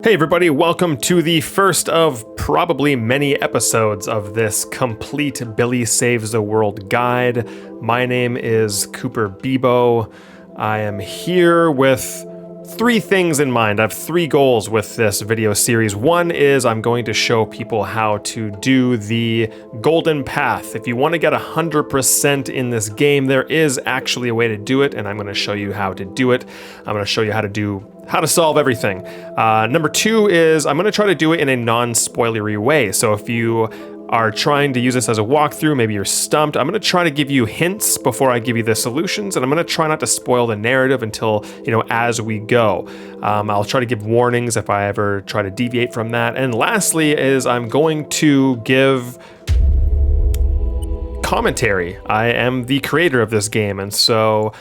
Hey everybody, welcome to the first of probably many episodes of this complete Billy Saves the World guide. My name is Cooper Bebo. I am here with three things in mind. I have three goals with this video series. One is I'm going to show people how to do the golden path. If you want to get 100% in this game, there is actually a way to do it, and I'm going to show you how to do it. I'm going to show you how to solve everything. Number two is I'm going to try to do it in a non-spoilery way. So if you are trying to use this as a walkthrough, maybe you're stumped, I'm going to try to give you hints before I give you the solutions, and I'm going to try not to spoil the narrative until, as we go. I'll try to give warnings if I ever try to deviate from that. And lastly is I'm going to give commentary. I am the creator of this game, and so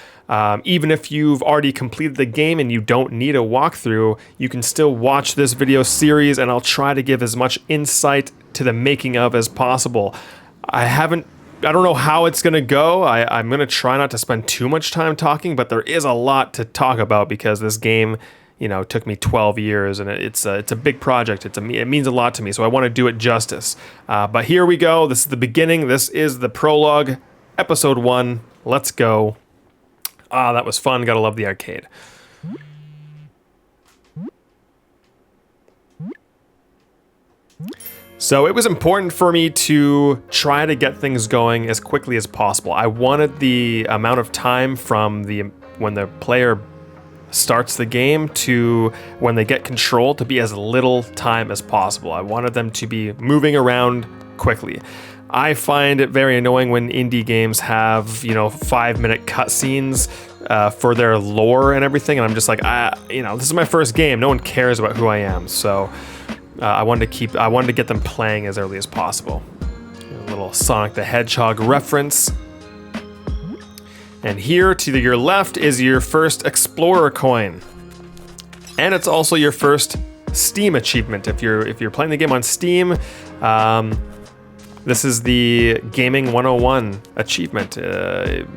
even if you've already completed the game and you don't need a walkthrough, you can still watch this video series, and I'll try to give as much insight to the making of as possible. I don't know how it's going to go. I'm going to try not to spend too much time talking, but there is a lot to talk about because this game, took me 12 years, and it's a big project. It means a lot to me, so I want to do it justice. But here we go. This is the beginning. This is the prologue, episode 1. Let's go. That was fun. Gotta love the arcade. So it was important for me to try to get things going as quickly as possible. I wanted the amount of time from when the player starts the game to when they get control to be as little time as possible. I wanted them to be moving around quickly. I find it very annoying when indie games have, 5-minute cutscenes for their lore and everything, and I'm just like, this is my first game. No one cares about who I am, so I wanted to get them playing as early as possible. A little Sonic the Hedgehog reference. And here to your left is your first Explorer coin, and it's also your first Steam achievement. If you're playing the game on Steam, this is the Gaming 101 achievement,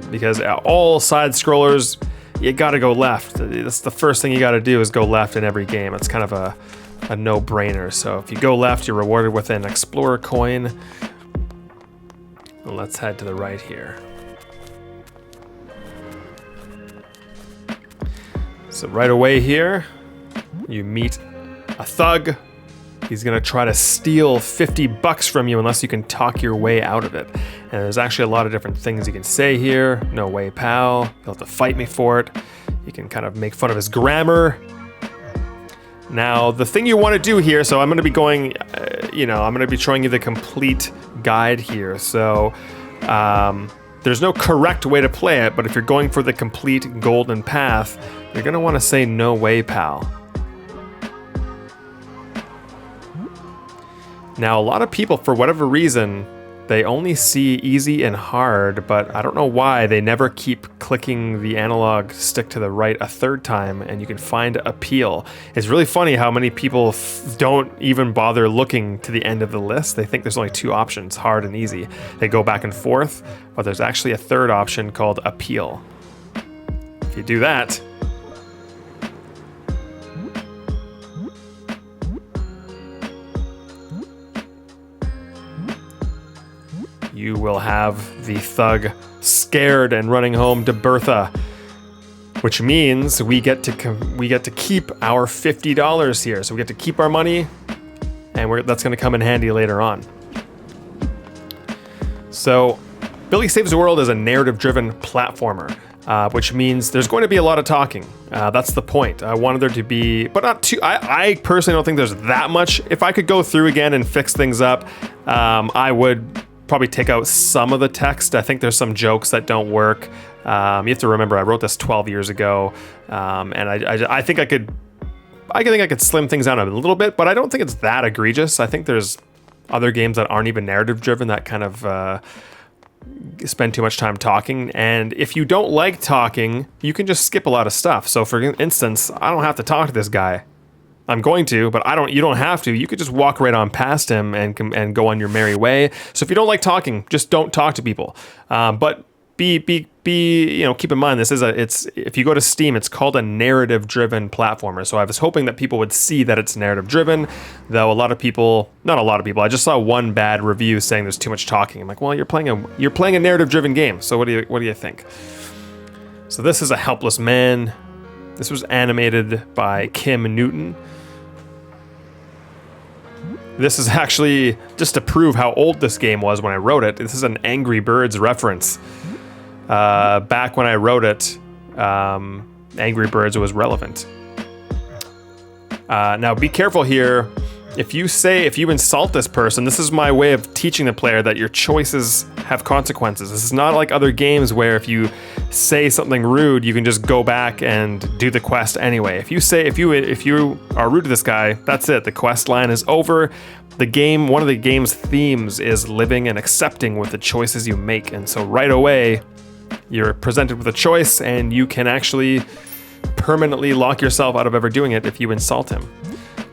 because all side scrollers, you gotta go left. That's the first thing you gotta do is go left in every game. It's kind of a no-brainer. So if you go left, you're rewarded with an Explorer coin. Let's head to the right here. So right away here, you meet a thug. He's gonna try to steal $50 from you unless you can talk your way out of it. And there's actually a lot of different things you can say here. No way, pal. You'll have to fight me for it. You can kind of make fun of his grammar. Now, the thing you want to do here, so I'm gonna be going, I'm gonna be showing you the complete guide here. So there's no correct way to play it, but if you're going for the complete golden path, you're gonna want to say no way, pal. Now, a lot of people, for whatever reason, they only see easy and hard, but I don't know why they never keep clicking the analog stick to the right a third time, and you can find appeal. It's really funny how many people don't even bother looking to the end of the list. They think there's only two options, hard and easy. They go back and forth, but there's actually a third option called appeal. If you do that, you will have the thug scared and running home to Bertha, which means we get to keep our $50 here. So we get to keep our money, and that's going to come in handy later on. So Billy Saves the World is a narrative-driven platformer, which means there's going to be a lot of talking. That's the point. I wanted there to be, but not too. I personally don't think there's that much. If I could go through again and fix things up, I would probably take out some of the text. I think there's some jokes that don't work. You have to remember, I wrote this 12 years ago, and I think I could slim things down a little bit, but I don't think it's that egregious. I think there's other games that aren't even narrative driven that kind of spend too much time talking. And if you don't like talking, you can just skip a lot of stuff. So for instance, I don't have to talk to this guy. I'm going to, but you don't have to. You could just walk right on past him and go on your merry way. So if you don't like talking, just don't talk to people. But keep in mind it's if you go to Steam, it's called a narrative-driven platformer. So I was hoping that people would see that it's narrative-driven, though not a lot of people. I just saw one bad review saying there's too much talking. I'm like, well, you're playing a narrative-driven game. So what do you think? So this is a helpless man. This was animated by Kim Newton. This is actually just to prove how old this game was when I wrote it. This is an Angry Birds reference. Back when I wrote it, Angry Birds was relevant. Now be careful here. If you insult this person, this is my way of teaching the player that your choices have consequences. This is not like other games where if you say something rude, you can just go back and do the quest anyway. If you are rude to this guy, that's it. The quest line is over. One of the game's themes is living and accepting with the choices you make. And so right away, you're presented with a choice and you can actually permanently lock yourself out of ever doing it if you insult him.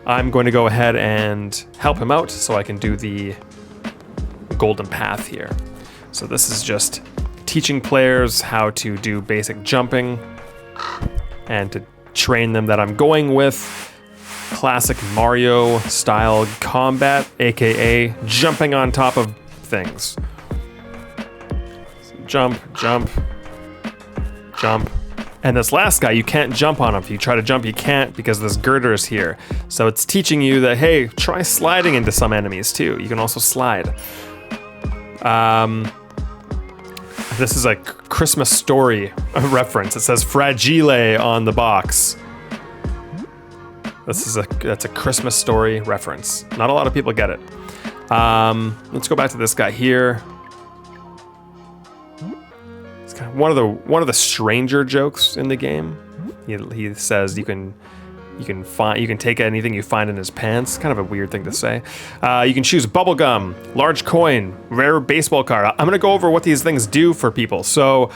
I'm going to go ahead and help him out so I can do the golden path here. So this is just teaching players how to do basic jumping and to train them that I'm going with classic Mario style combat, aka jumping on top of things. So jump, jump, jump. And this last guy, you can't jump on him. If you try to jump, you can't because this girder is here. So it's teaching you that, hey, try sliding into some enemies too. You can also slide. This is a Christmas Story reference. It says Fragile on the box. That's a Christmas Story reference. Not a lot of people get it. Let's go back to this guy here. One of the stranger jokes in the game. He says you can take anything you find in his pants. Kind of a weird thing to say. You can choose bubblegum, large coin, rare baseball card. I'm gonna go over what these things do for people. So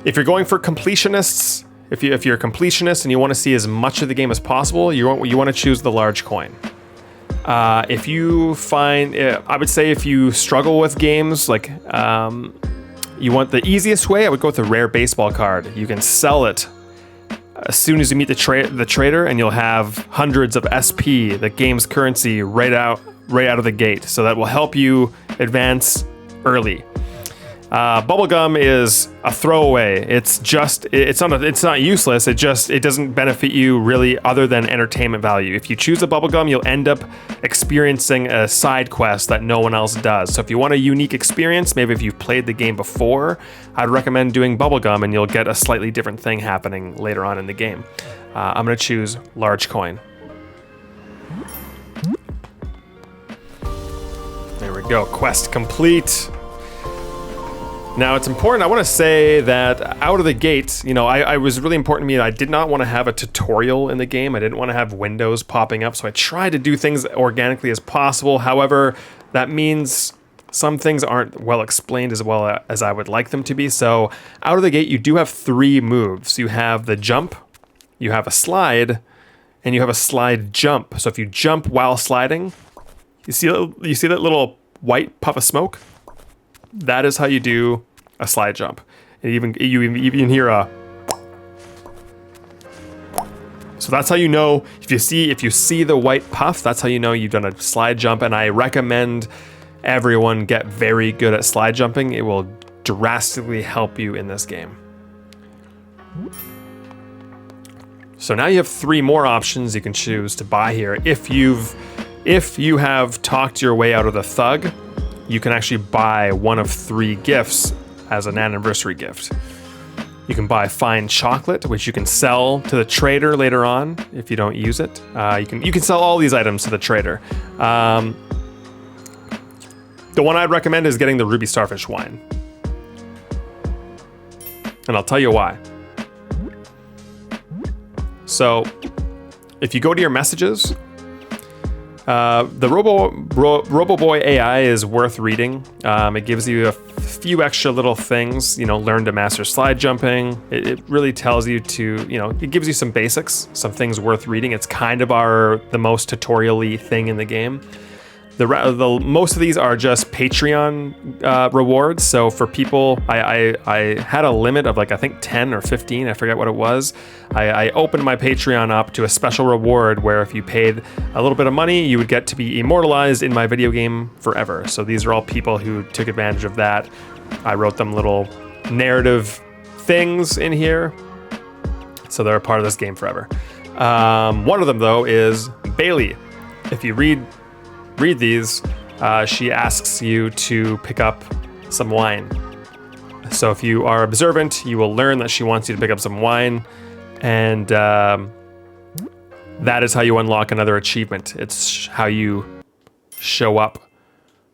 if you're going for completionists, if you're a completionist and you want to see as much of the game as possible, you want to choose the large coin. If you find, I would say if you struggle with games like you want the easiest way, I would go with a rare baseball card. You can sell it as soon as you meet the trader, and you'll have hundreds of SP, the game's currency, right out of the gate. So that will help you advance early. Bubblegum is a throwaway. It's not useless. It doesn't benefit you really other than entertainment value. If you choose a bubblegum, you'll end up experiencing a side quest that no one else does. So if you want a unique experience, maybe if you've played the game before, I'd recommend doing bubblegum and you'll get a slightly different thing happening later on in the game. I'm gonna choose large coin. There we go, quest complete. Now it's important, I want to say that out of the gate, I was really important to me that I did not want to have a tutorial in the game. I didn't want to have windows popping up, so I tried to do things organically as possible. However, that means some things aren't well explained as well as I would like them to be. So out of the gate, you do have 3 moves. You have the jump, you have a slide, and you have a slide jump. So if you jump while sliding, you see that little white puff of smoke? That is how you do a slide jump. And you even hear a. So that's how you know if you see the white puff. That's how you know you've done a slide jump. And I recommend everyone get very good at slide jumping. It will drastically help you in this game. So now you have 3 more options you can choose to buy here. If you have talked your way out of the thug, you can actually buy one of 3 gifts as an anniversary gift. You can buy fine chocolate, which you can sell to the trader later on if you don't use it. You can sell all these items to the trader. The one I'd recommend is getting the Ruby Starfish wine. And I'll tell you why. So, if you go to your messages, the RoboBoy AI is worth reading. It gives you a few extra little things, learn to master slide jumping. It really tells you to, it gives you some basics, some things worth reading. It's kind of the most tutorial-y thing in the game. Most of these are just Patreon rewards. So for people, I had a limit of like, I think 10 or 15, I forget what it was. I opened my Patreon up to a special reward where if you paid a little bit of money, you would get to be immortalized in my video game forever. So these are all people who took advantage of that. I wrote them little narrative things in here, so they're a part of this game forever. One of them though is Bailey. If you read these, she asks you to pick up some wine. So if you are observant, you will learn that she wants you to pick up some wine, and that is how you unlock another achievement. It's how you show up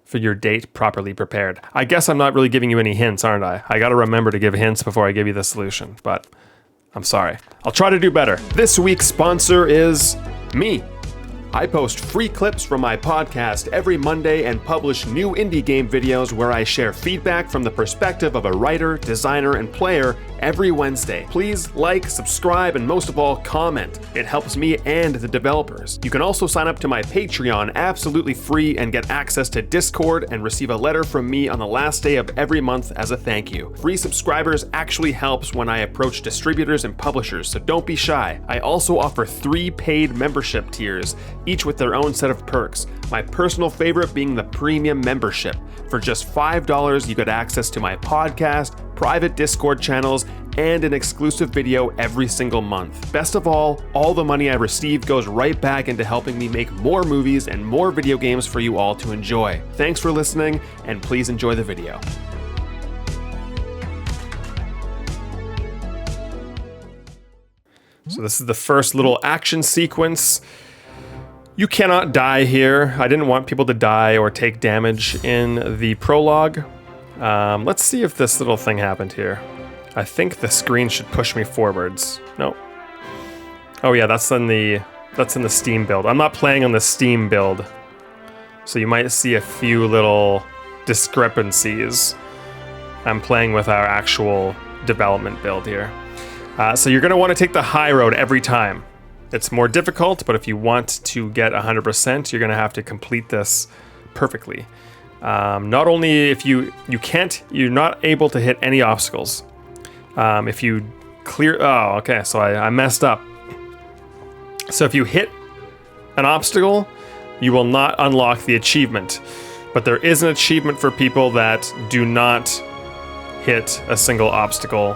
for your date properly prepared. I guess I'm not really giving you any hints, aren't I? I gotta remember to give hints before I give you the solution, but I'm sorry. I'll try to do better. This week's sponsor is me. I post free clips from my podcast every Monday and publish new indie game videos where I share feedback from the perspective of a writer, designer, and player every Wednesday. Please like, subscribe, and most of all, comment. It helps me and the developers. You can also sign up to my Patreon absolutely free and get access to Discord and receive a letter from me on the last day of every month as a thank you. Free subscribers actually helps when I approach distributors and publishers, so don't be shy. I also offer 3 paid membership tiers, each with their own set of perks. My personal favorite being the premium membership. For just $5, you get access to my podcast, private Discord channels, and an exclusive video every single month. Best of all the money I receive goes right back into helping me make more movies and more video games for you all to enjoy. Thanks for listening, and please enjoy the video. So this is the first little action sequence. You cannot die here. I didn't want people to die or take damage in the prologue. Let's see if this little thing happened here. I think the screen should push me forwards. Nope. Oh yeah, that's in the Steam build. I'm not playing on the Steam build, so you might see a few little discrepancies. I'm playing with our actual development build here. So you're gonna want to take the high road every time. It's more difficult, but if you want to get 100%, you're gonna have to complete this perfectly. Not only if you're not able to hit any obstacles. If you clear, oh, okay, so I messed up. So if you hit an obstacle, you will not unlock the achievement. But there is an achievement for people that do not hit a single obstacle.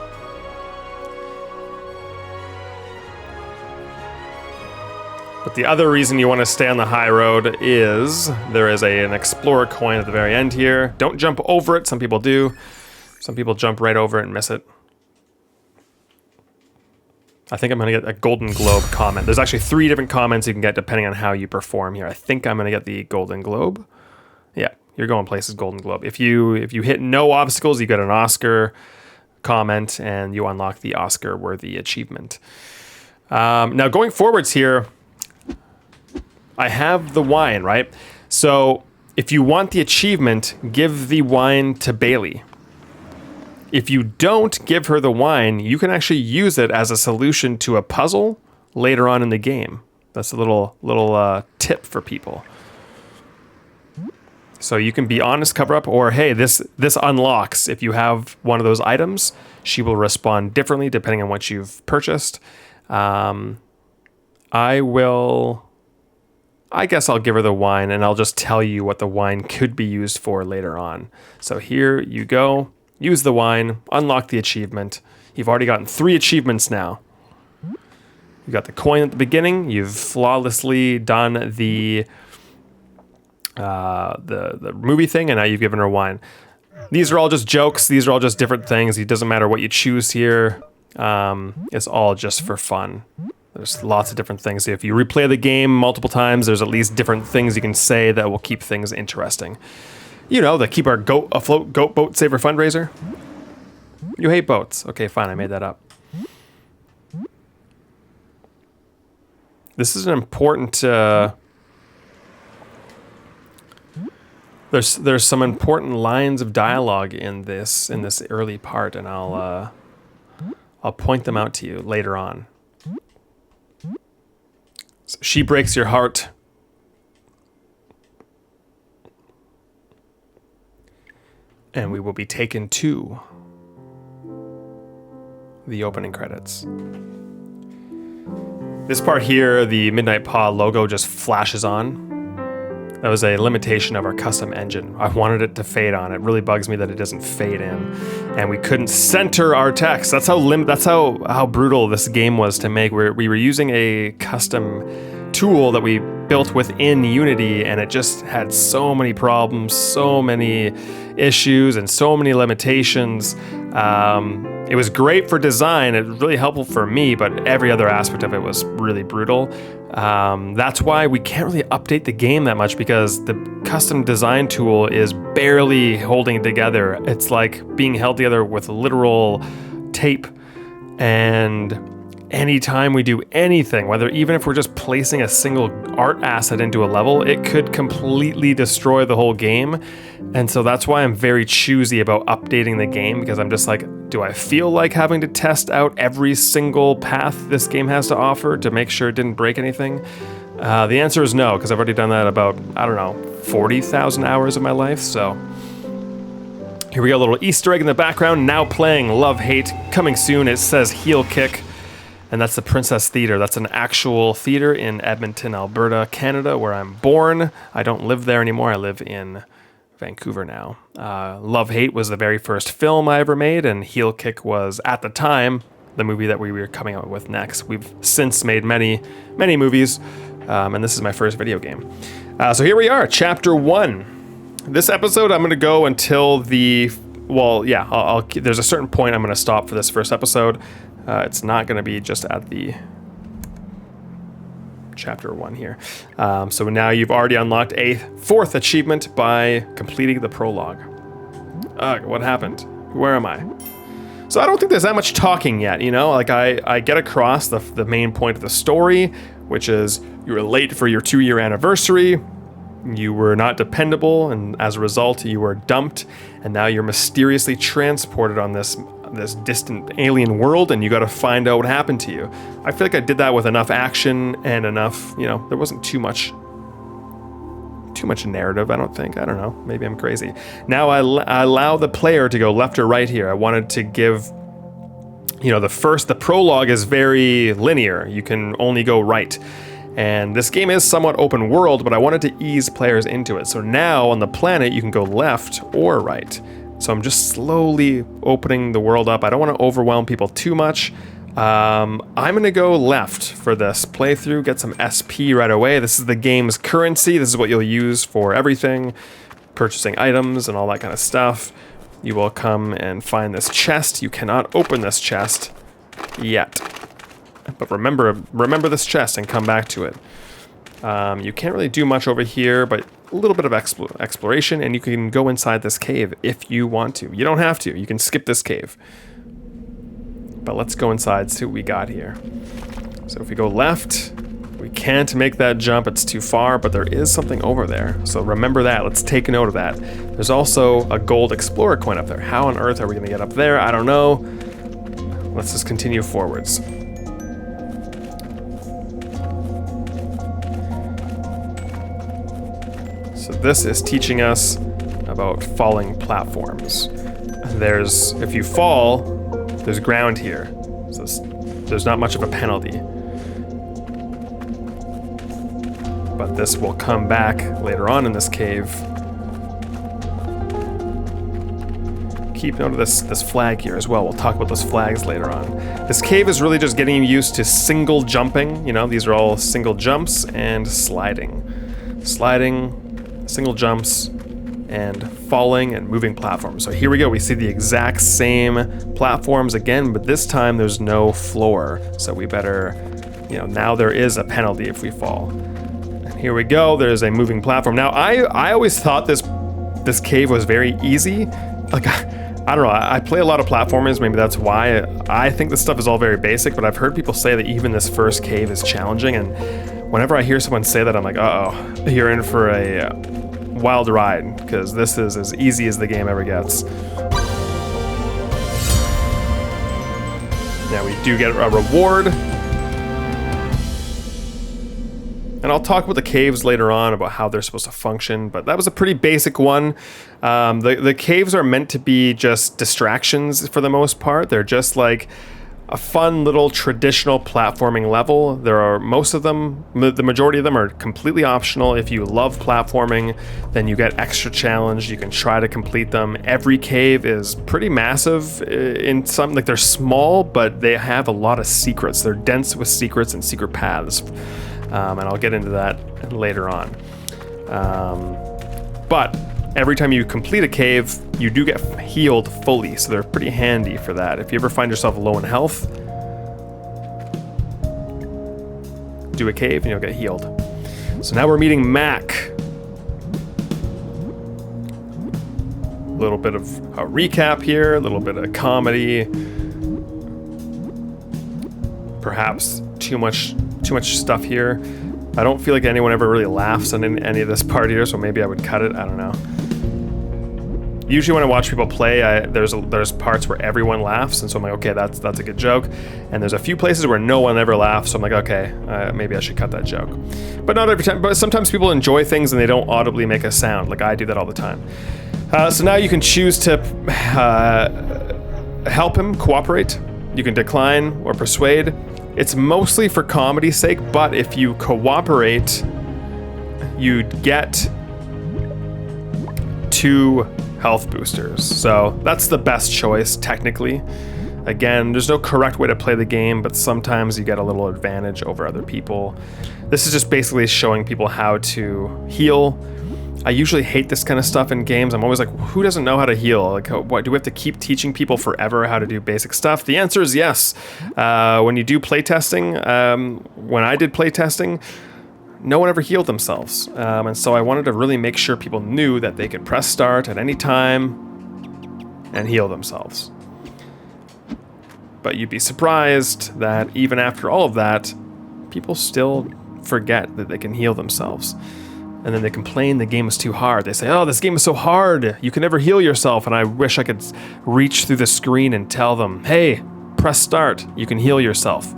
But the other reason you want to stay on the high road is there is an explorer coin at the very end here. Don't jump over it. Some people do. Some people jump right over it and miss it. I think I'm going to get a Golden Globe comment. There's actually 3 different comments you can get depending on how you perform here. I think I'm going to get the Golden Globe. Yeah, you're going places Golden Globe. If you hit no obstacles, you get an Oscar comment and you unlock the Oscar-worthy achievement. Now going forwards here, I have the wine, right? So if you want the achievement, give the wine to Bailey. If you don't give her the wine, you can actually use it as a solution to a puzzle later on in the game. That's a little tip for people. So you can be honest, cover up, or hey, this unlocks. If you have one of those items, she will respond differently depending on what you've purchased. I guess I'll give her the wine and I'll just tell you what the wine could be used for later on. So here you go. Use the wine, unlock the achievement. You've already gotten 3 achievements now. You got the coin at the beginning. You've flawlessly done the movie thing, and now you've given her wine. These are all just jokes. These are all just different things. It doesn't matter what you choose here. It's all just for fun. There's lots of different things. If you replay the game multiple times, there's at least different things you can say that will keep things interesting. You know, the Keep Our Goat Afloat Goat Boat Saver fundraiser. You hate boats. Okay, fine, I made that up. This is an important... There's some important lines of dialogue in this early part, and I'll point them out to you later on. So she breaks your heart. and we will be taken to the opening credits. This part here, the Midnight Paw logo just flashes on. That was a limitation of our custom engine. I wanted it to fade on. It really bugs me that it doesn't fade in. And we couldn't center our text. That's how brutal this game was to make. We were using a custom tool that we built within Unity, and it just had so many problems, so many issues, and so many limitations. It was great for design. It was really helpful for me, but every other aspect of it was really brutal. That's why we can't really update the game that much, because the custom design tool is barely holding it together. It's like being held together with literal tape. And anytime we do anything, even if we're just placing a single art asset into a level, it could completely destroy the whole game. And so that's why I'm very choosy about updating the game, because I'm just like, do I feel like having to test out every single path this game has to offer to make sure it didn't break anything? The answer is no, because I've already done that about, 40,000 hours of my life. So here we go, a little Easter egg in the background. Now playing Love Hate, coming soon. It says Heel Kick. And that's the Princess Theatre. That's an actual theater in Edmonton, Alberta, Canada, where I'm born. I don't live there anymore. I live in Vancouver now. Love Hate was the very first film I ever made, and Heel Kick was, at the time, the movie that we were coming out with next. We've since made many, many movies, and this is my first video game. So here we are, Chapter 1. This episode, I'm going to go until there's a certain point I'm going to stop for this first episode. It's not going to be just at the Chapter 1 here. So now you've already unlocked a 4th achievement by completing the prologue. What happened? Where am I? So I don't think there's that much talking yet, I get across the main point of the story, which is you were late for your 2-year anniversary, you were not dependable, and as a result you were dumped, and now you're mysteriously transported on this distant alien world, and you got to find out what happened to you. I feel like I did that with enough action and enough, there wasn't too much narrative, I don't think. I don't know. Maybe I'm crazy. Now I allow the player to go left or right here. I wanted to give, the prologue is very linear. You can only go right. And this game is somewhat open world, but I wanted to ease players into it. So now on the planet, you can go left or right. So I'm just slowly opening the world up. I don't want to overwhelm people too much. I'm going to go left for this playthrough, get some SP right away. This is the game's currency. This is what you'll use for everything, purchasing items and all that kind of stuff. You will come and find this chest. You cannot open this chest yet. But remember this chest and come back to it. You can't really do much over here, but a little bit of exploration, and you can go inside this cave if you want to. You don't have to. You can skip this cave. But let's go inside, see what we got here. So if we go left, we can't make that jump. It's too far, but there is something over there. So remember that. Let's take note of that. There's also a gold explorer coin up there. How on earth are we going to get up there? I don't know. Let's just continue forwards. So this is teaching us about falling platforms. If you fall, there's ground here. So there's not much of a penalty. But this will come back later on in this cave. Keep note of this flag here as well. We'll talk about those flags later on. This cave is really just getting used to single jumping. These are all single jumps and sliding. Sliding, single jumps, and falling and moving platforms. So here we go. We see the exact same platforms again, but this time there's no floor. So we better, now there is a penalty if we fall. And here we go. There's a moving platform. Now, I always thought this cave was very easy. I don't know. I play a lot of platformers. Maybe that's why. I think this stuff is all very basic, but I've heard people say that even this first cave is challenging. And whenever I hear someone say that, I'm like, uh-oh, you're in for a wild ride, because this is as easy as the game ever gets. Now we do get a reward. And I'll talk about the caves later on about how they're supposed to function, but that was a pretty basic one. The caves are meant to be just distractions for the most part. They're just like a fun little traditional platforming level. There are most of them, the majority of them are completely optional. If you love platforming, then you get extra challenge. You can try to complete them. Every cave is pretty massive in some, like they're small, but they have a lot of secrets. They're dense with secrets and secret paths. And I'll get into that later on. But every time you complete a cave, you do get healed fully, so they're pretty handy for that. If you ever find yourself low in health, do a cave and you'll get healed. So now we're meeting Mac. A little bit of a recap here, a little bit of comedy. Perhaps too much stuff here. I don't feel like anyone ever really laughs on any of this part here, so maybe I would cut it. I don't know. Usually when I watch people play, there's parts where everyone laughs, and so I'm like, okay, that's a good joke. And there's a few places where no one ever laughs, so I'm like, okay, maybe I should cut that joke. But not every time. But sometimes people enjoy things and they don't audibly make a sound. Like I do that all the time. So now you can choose to help him, cooperate. You can decline or persuade. It's mostly for comedy's sake, but if you cooperate, you'd get 2 health boosters. So that's the best choice, technically. Again, there's no correct way to play the game, but sometimes you get a little advantage over other people. This is just basically showing people how to heal. I usually hate this kind of stuff in games. I'm always like, who doesn't know how to heal? Like, what, do we have to keep teaching people forever how to do basic stuff? The answer is yes. When you do playtesting, when I did playtesting, no one ever healed themselves. And so I wanted to really make sure people knew that they could press start at any time and heal themselves. But you'd be surprised that even after all of that, people still forget that they can heal themselves. And then they complain the game is too hard. They say, oh, this game is so hard. You can never heal yourself. And I wish I could reach through the screen and tell them, hey, press start. You can heal yourself.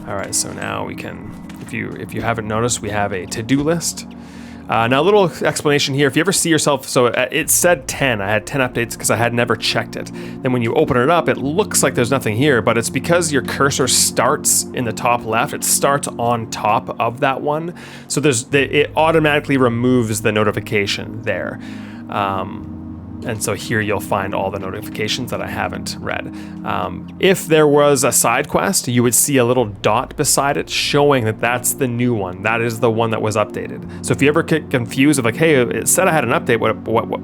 All right, so now we can, if you haven't noticed, we have a to-do list. Now a little explanation here. If you ever see yourself, so it said 10. I had 10 updates because I had never checked it. Then when you open it up, it looks like there's nothing here, but it's because your cursor starts in the top left. It starts on top of that one. So it automatically removes the notification there. And so here you'll find all the notifications that I haven't read. If there was a side quest, you would see a little dot beside it showing that that's the new one. That is the one that was updated. So if you ever get confused of like, hey, it said I had an update,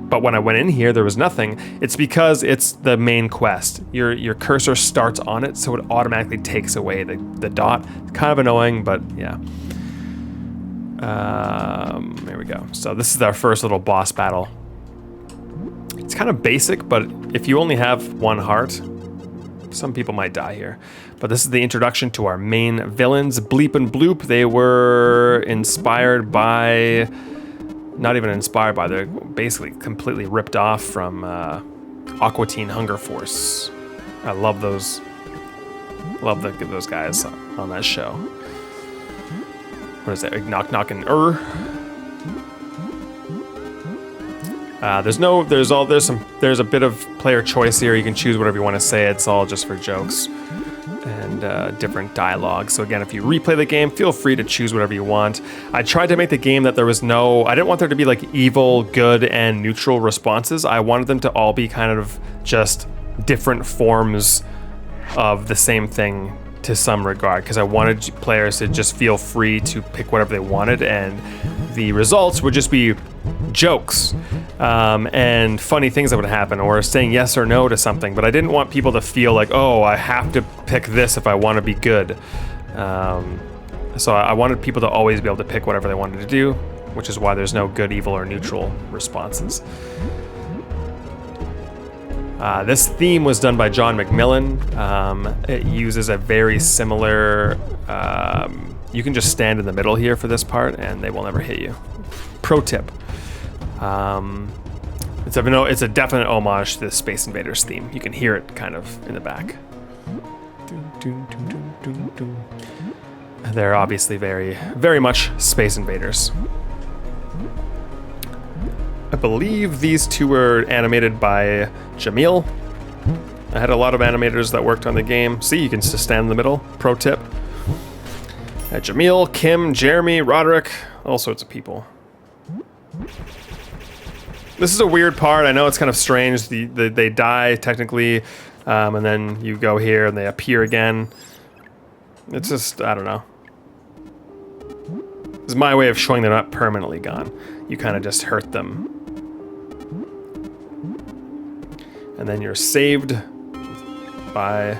but when I went in here, there was nothing, it's because it's the main quest. Your cursor starts on it, so it automatically takes away the dot. It's kind of annoying, but yeah. There we go. So this is our first little boss battle. It's kind of basic, but if you only have 1 heart, some people might die here. But this is the introduction to our main villains, Bleep and Bloop. They were inspired by, not even inspired by, they're basically completely ripped off from Aqua Teen Hunger Force. I love those guys on that show. What is that? Knock Knock and There's a bit of player choice here. You can choose whatever you want to say. It's all just for jokes and different dialogue. So again, if you replay the game, feel free to choose whatever you want. I tried to make the game that I didn't want there to be like evil, good, and neutral responses. I wanted them to all be kind of just different forms of the same thing to some regard, because I wanted players to just feel free to pick whatever they wanted, and the results would just be jokes and funny things that would happen, or saying yes or no to something. But I didn't want people to feel like, oh, I have to pick this if I want to be good. So I wanted people to always be able to pick whatever they wanted to do, which is why there's no good, evil, or neutral responses. This theme was done by John McMillan. It uses a very similar, you can just stand in the middle here for this part and they will never hit you. Pro tip. It's a definite homage to the Space Invaders theme. You can hear it kind of in the back. They're obviously very, very much Space Invaders. I believe these two were animated by Jamil. I had a lot of animators that worked on the game. See, you can just stand in the middle. Pro tip. Jamil, Kim, Jeremy, Roderick, all sorts of people. This is a weird part. I know it's kind of strange. They die technically, and then you go here and they appear again. It's just, I don't know. It's my way of showing they're not permanently gone. You kind of just hurt them. And then you're saved by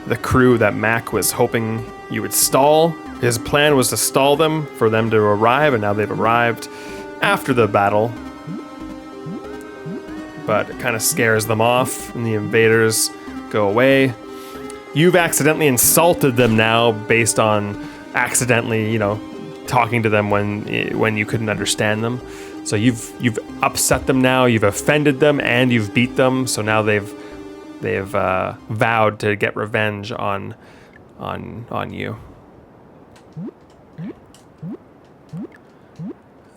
the crew that Mac was hoping you would stall. His plan was to stall them for them to arrive, and now they've arrived after the battle. But it kind of scares them off, and the invaders go away. You've accidentally insulted them now based on accidentally, talking to them when you couldn't understand them. So you've upset them now, you've offended them, and you've beat them. So now they've vowed to get revenge on you.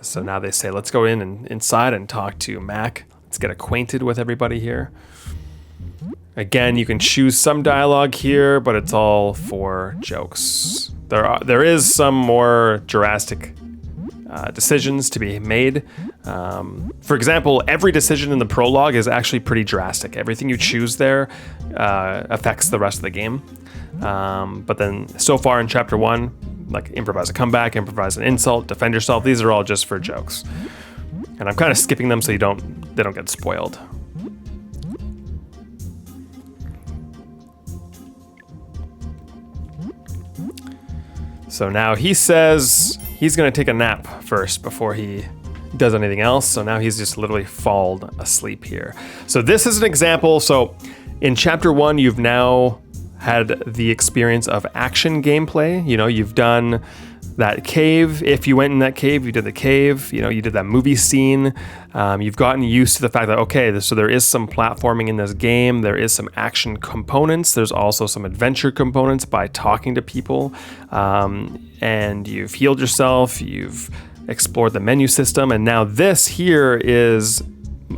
So now they say, let's go inside and talk to Mac. Let's get acquainted with everybody here. Again, you can choose some dialogue here, but it's all for jokes. There is some more drastic decisions to be made. For example, every decision in the prologue is actually pretty drastic. Everything you choose there affects the rest of the game. But then so far in chapter 1, like improvise a comeback, improvise an insult, defend yourself, these are all just for jokes. And I'm kind of skipping them so they don't get spoiled. So now he says he's going to take a nap first before he does anything else. So now he's just literally fallen asleep here. So this is an example. So in chapter 1, you've now had the experience of action gameplay. You've done that cave. If you went in that cave, you did the cave. You did that movie scene. You've gotten used to the fact that, okay, so there is some platforming in this game. There is some action components. There's also some adventure components by talking to people. And you've healed yourself. You've explored the menu system. And now this here is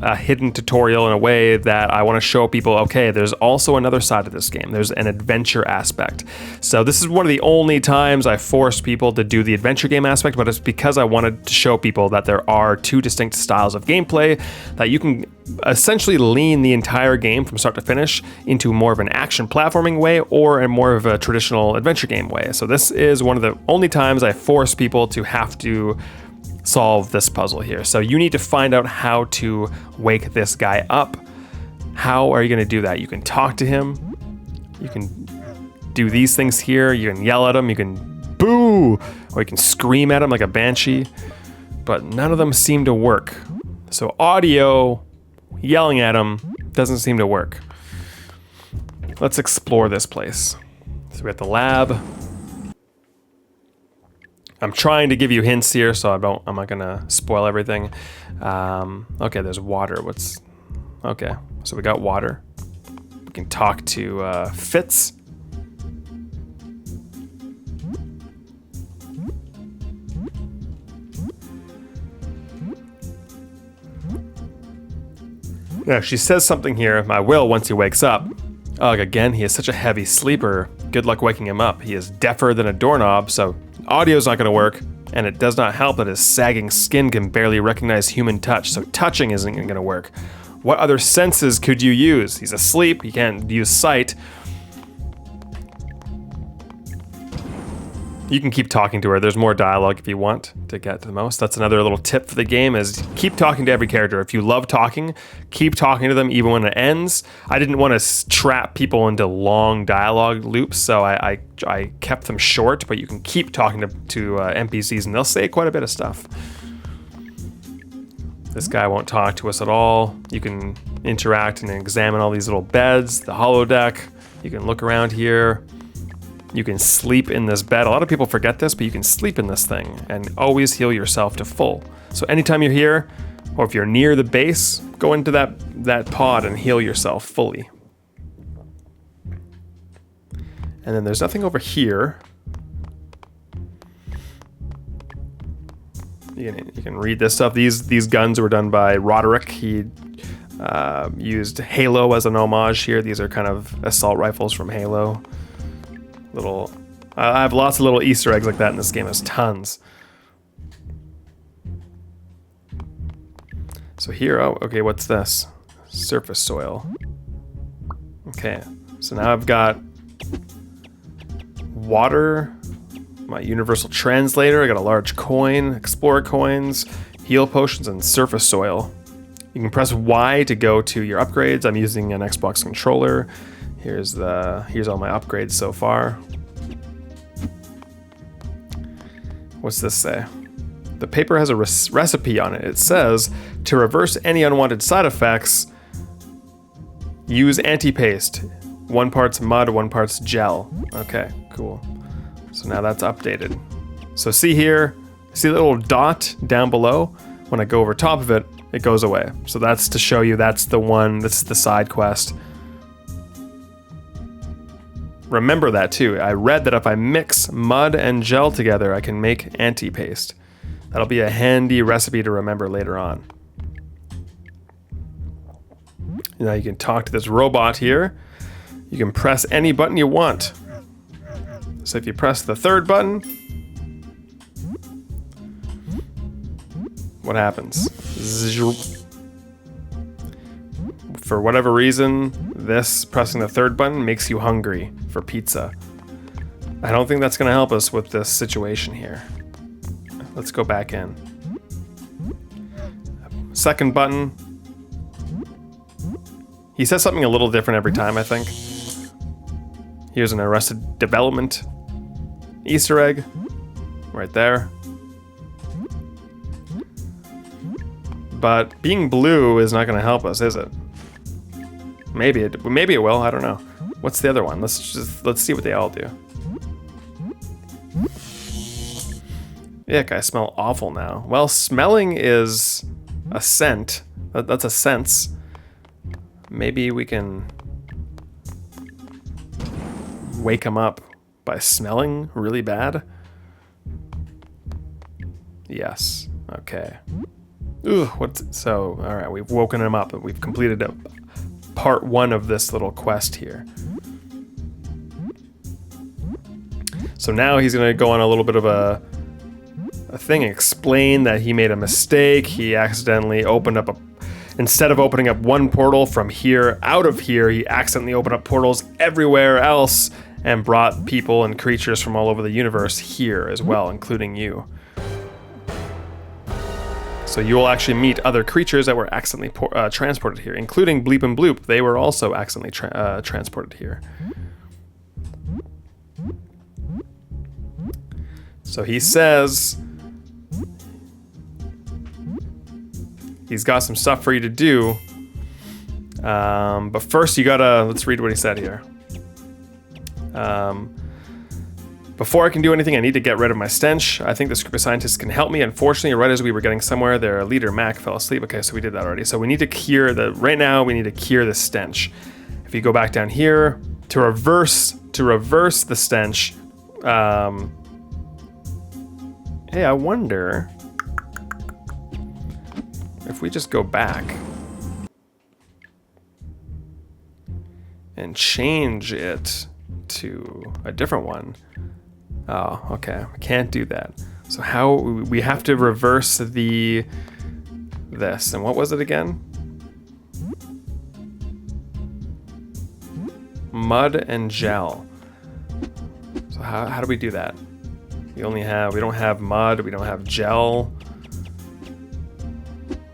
a hidden tutorial in a way that I want to show people, okay, there's also another side of this game. There's an adventure aspect. So this is one of the only times I forced people to do the adventure game aspect, but it's because I wanted to show people that there are two distinct styles of gameplay, that you can essentially lean the entire game from start to finish into more of an action platforming way or in more of a traditional adventure game way. So this is one of the only times I force people to have to solve this puzzle here. So you need to find out how to wake this guy up. How are you going to do that? You can talk to him. You can do these things here. You can yell at him. You can boo, or you can scream at him like a banshee. But none of them seem to work. So audio, yelling at him, doesn't seem to work. Let's explore this place. So we got the lab. I'm trying to give you hints here, so I'm not gonna spoil everything. Okay, there's water. Okay, so we got water. We can talk to Fitz. Yeah, she says something here. I will once he wakes up. Ugh, again, he is such a heavy sleeper. Good luck waking him up. He is deafer than a doorknob, so audio's not gonna work, and it does not help that his sagging skin can barely recognize human touch, so touching isn't gonna work. What other senses could you use? He's asleep, he can't use sight. You can keep talking to her. There's more dialogue if you want to get to the most. That's another little tip for the game, is keep talking to every character. If you love talking, keep talking to them even when it ends. I didn't want to trap people into long dialogue loops, so I kept them short, but you can keep talking to NPCs and they'll say quite a bit of stuff. This guy won't talk to us at all. You can interact and examine all these little beds, the holodeck. You can look around here. You can sleep in this bed. A lot of people forget this, but you can sleep in this thing and always heal yourself to full. So anytime you're here, or if you're near the base, go into that pod and heal yourself fully. And then there's nothing over here. You can read this stuff. These guns were done by Roderick. He used Halo as an homage here. These are kind of assault rifles from Halo. I have lots of little Easter eggs like that in this game. There's tons. So here, oh, okay, what's this? Surface soil. Okay, so now I've got water, my universal translator, I got a large coin, explorer coins, heal potions, and surface soil. You can press Y to go to your upgrades. I'm using an Xbox controller. Here's all my upgrades so far. What's this say? The paper has a recipe on it. It says, to reverse any unwanted side effects, use anti-paste. 1 part's mud, 1 part's gel. Okay, cool. So now that's updated. So see here, see the little dot down below? When I go over top of it, it goes away. So that's to show you that's the one, this is the side quest. Remember that too. I read that if I mix mud and gel together, I can make anti-paste. That'll be a handy recipe to remember later on. Now you can talk to this robot here. You can press any button you want. So if you press the 3rd button, what happens? For whatever reason, this pressing the 3rd button makes you hungry for pizza. I don't think that's going to help us with this situation here. Let's go back in. 2nd button. He says something a little different every time, I think. Here's an Arrested Development Easter egg right there. But being blue is not going to help us, is it? Maybe it will. I don't know. What's the other one? Let's see what they all do. Ick, I smell awful now. Well, smelling is a scent. That's a sense. Maybe we can wake him up by smelling really bad. Yes. Okay. Ooh, so, all right, we've woken him up and we've completed part 1 of this little quest here. So now he's gonna go on a little bit of a thing, explain that he made a mistake. He accidentally opened up instead of opening up one portal from here out of here, he accidentally opened up portals everywhere else and brought people and creatures from all over the universe here as well, including you. So you will actually meet other creatures that were accidentally transported here, including Bleep and Bloop. They were also accidentally transported here. So he says he's got some stuff for you to do. But first you gotta, let's read what he said here. Before I can do anything, I need to get rid of my stench. I think this group of scientists can help me. Unfortunately, right as we were getting somewhere, their leader, Mac, fell asleep. Okay, so we did that already. So we need to cure right now we need to cure the stench. If you go back down here, to reverse the stench, hey, I wonder if we just go back and change it to a different one. Oh, okay. I can't do that. So how we have to reverse this. And what was it again? Mud and gel. So how do we do that? We don't have mud, we don't have gel.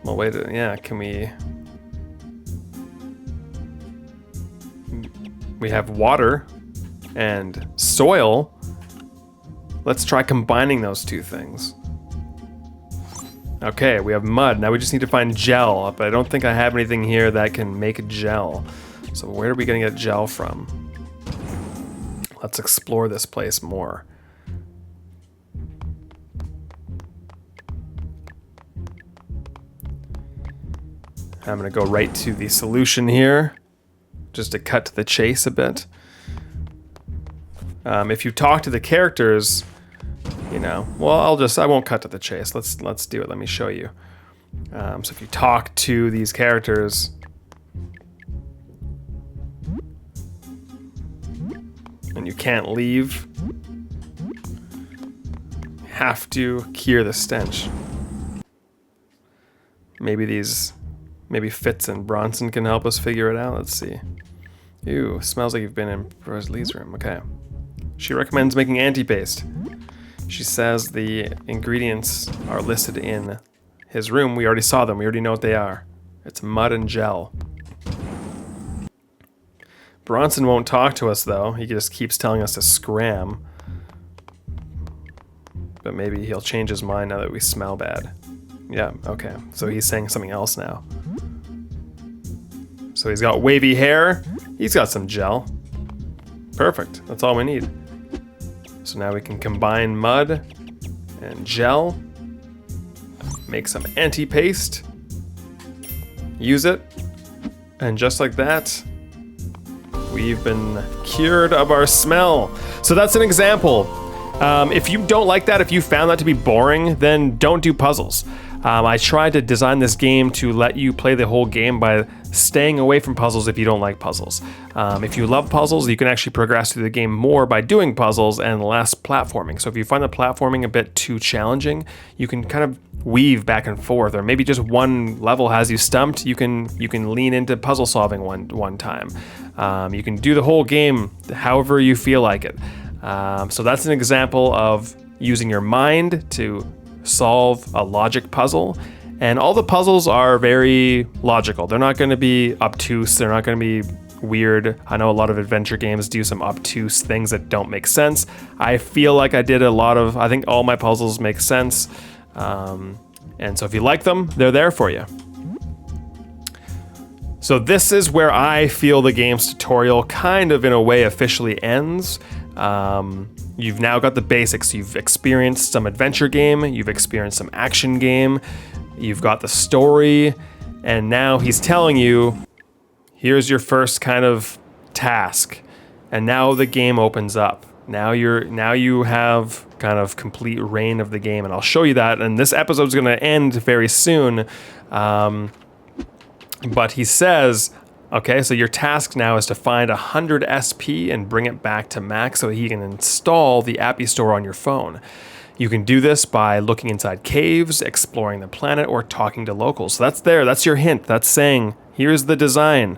Well, wait, yeah, can we have water and soil. Let's try combining those two things. Okay, we have mud. Now we just need to find gel, but I don't think I have anything here that can make gel. So where are we gonna get gel from? Let's explore this place more. I'm going to go right to the solution here, just to cut to the chase a bit. If you talk to the characters, you know, well, I won't cut to the chase. Let's do it. Let me show you. So if you talk to these characters, and you can't leave, you have to cure the stench. Maybe Fitz and Bronson can help us figure it out. Let's see. Ew, smells like you've been in Lee's room. Okay. She recommends making anti-paste. She says the ingredients are listed in his room. We already saw them. We already know what they are. It's mud and gel. Bronson won't talk to us, though. He just keeps telling us to scram. But maybe he'll change his mind now that we smell bad. Yeah, okay. So he's saying something else now. So he's got wavy hair. He's got some gel. Perfect. That's all we need. So now we can combine mud and gel. Make some anti-paste. Use it. And just like that, we've been cured of our smell. So that's an example. If you don't like that, if you found that to be boring, then don't do puzzles. I tried to design this game to let you play the whole game by staying away from puzzles if you don't like puzzles. If you love puzzles, you can actually progress through the game more by doing puzzles and less platforming. So if you find the platforming a bit too challenging, you can kind of weave back and forth, or maybe just one level has you stumped, you can lean into puzzle solving one time. You can do the whole game however you feel like it. So that's an example of using your mind to solve a logic puzzle, and all the puzzles are very logical. They're not going to be obtuse, they're not going to be weird. I know a lot of adventure games do some obtuse things that don't make sense. I feel like I think all my puzzles make sense, and so if you like them, they're there for you. So this is where I feel the game's tutorial kind of in a way officially ends. You've now got the basics. You've experienced some adventure game, you've experienced some action game, you've got the story, and now he's telling you, here's your first kind of task. And now the game opens up. Now you have kind of complete reign of the game, and I'll show you that. And this episode's going to end very soon. But he says, okay, so your task now is to find 100 SP and bring it back to Max so he can install the Appy Store on your phone. You can do this by looking inside caves, exploring the planet, or talking to locals. So that's your hint. That's saying, here's the design.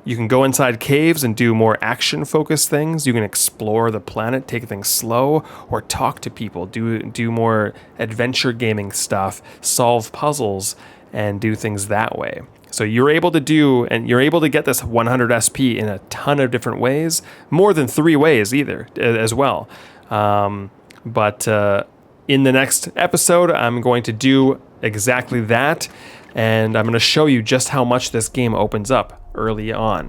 You can go inside caves and do more action-focused things. You can explore the planet, take things slow, or talk to people, do more adventure gaming stuff, solve puzzles, and do things that way. So you're able to get this 100 SP in a ton of different ways, more than 3 ways either, as well. But in the next episode, I'm going to do exactly that, and I'm going to show you just how much this game opens up early on.